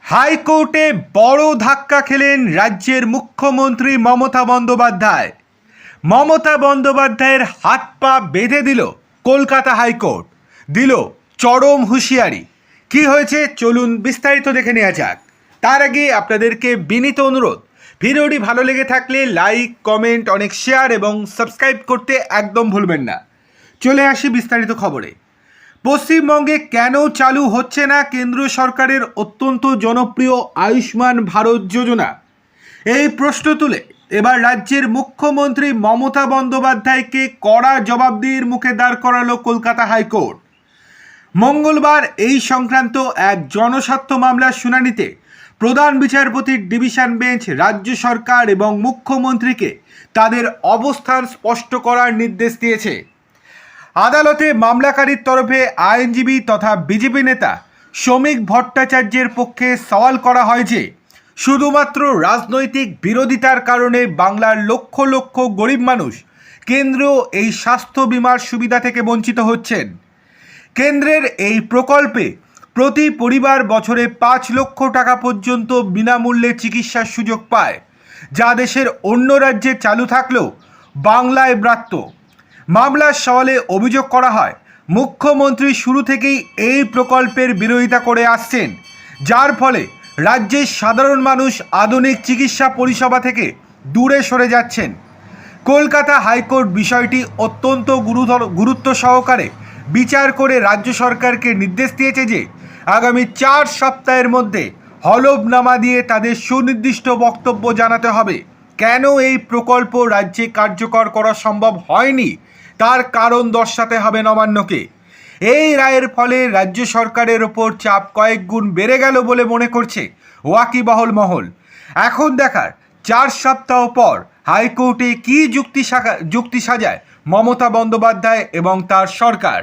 হাইকোর্টে বড় ধাক্কা খেলেন রাজ্যের মুখ্যমন্ত্রী মমতা বন্দ্যোপাধ্যায়। মমতা বন্দ্যোপাধ্যায়ের হাত পা বেঁধে দিল কলকাতা হাইকোর্ট, দিল চরম হুঁশিয়ারি। কি হয়েছে চলুন বিস্তারিত দেখে নেওয়া যাক। তার আগে আপনাদেরকে বিনীত অনুরোধ, ভিডিওটি ভালো লেগে থাকলে লাইক, কমেন্ট, অনেক শেয়ার এবং সাবস্ক্রাইব করতে একদম ভুলবেন না। চলে আসি বিস্তারিত খবরে। পশ্চিমবঙ্গে কেন চালু হচ্ছে না কেন্দ্র সরকারের অত্যন্ত জনপ্রিয় আয়ুষ্মান ভারত যোজনা? এই প্রশ্ন তুলে এবার রাজ্যের মুখ্যমন্ত্রী মমতা বন্দ্যোপাধ্যায়কে কড়া জবাবদিহির মুখে দাঁড় করালো কলকাতা হাইকোর্ট। মঙ্গলবার এই সংক্রান্ত এক জনস্বার্থ মামলার শুনানিতে প্রধান বিচারপতির ডিভিশন বেঞ্চ রাজ্য সরকার এবং মুখ্যমন্ত্রীকে তাদের অবস্থান স্পষ্ট করার নির্দেশ দিয়েছে। আদালতে মামলাকারীর তরফে আইনজীবী তথা বিজেপি নেতা শ্রমিক ভট্টাচার্যের পক্ষে সওয়াল করা হয় যে শুধুমাত্র রাজনৈতিক বিরোধিতার কারণে বাংলার লক্ষ লক্ষ গরিব মানুষ কেন্দ্রীয় এই স্বাস্থ্য বিমার সুবিধা থেকে বঞ্চিত হচ্ছেন। কেন্দ্রের এই প্রকল্পে প্রতি পরিবার বছরে 5 লক্ষ টাকা পর্যন্ত বিনামূল্যে চিকিৎসার সুযোগ পায়, যা দেশের অন্য রাজ্যে চালু থাকলেও বাংলায় ব্রাত্য। মামলার সওয়ালে অভিযোগ করা হয় মুখ্যমন্ত্রী শুরু থেকেই এই প্রকল্পের বিরোধিতা করে আসছেন, যার ফলে রাজ্যের সাধারণ মানুষ আধুনিক চিকিৎসা পরিষেবা থেকে দূরে সরে যাচ্ছেন। কলকাতা হাইকোর্ট বিষয়টি অত্যন্ত গুরুত্ব সহকারে বিচার করে রাজ্য সরকারকে নির্দেশ দিয়েছে যে আগামী 4 সপ্তাহের মধ্যে হলফনামা দিয়ে তাদের সুনির্দিষ্ট বক্তব্য জানাতে হবে। কেন এই প্রকল্প রাজ্যে কার্যকর করা সম্ভব হয়নি তার কারণ দর্শাতে হবে নবান্নকে। এই রায়ের ফলে রাজ্য সরকারের ওপর চাপ কয়েক গুণ বেড়ে গেল বলে মনে করছে ওয়াকিবহল মহল। এখন দেখার 4 সপ্তাহ পর হাইকোর্টে কী যুক্তি সাজায় মমতা বন্দ্যোপাধ্যায় এবং তার সরকার।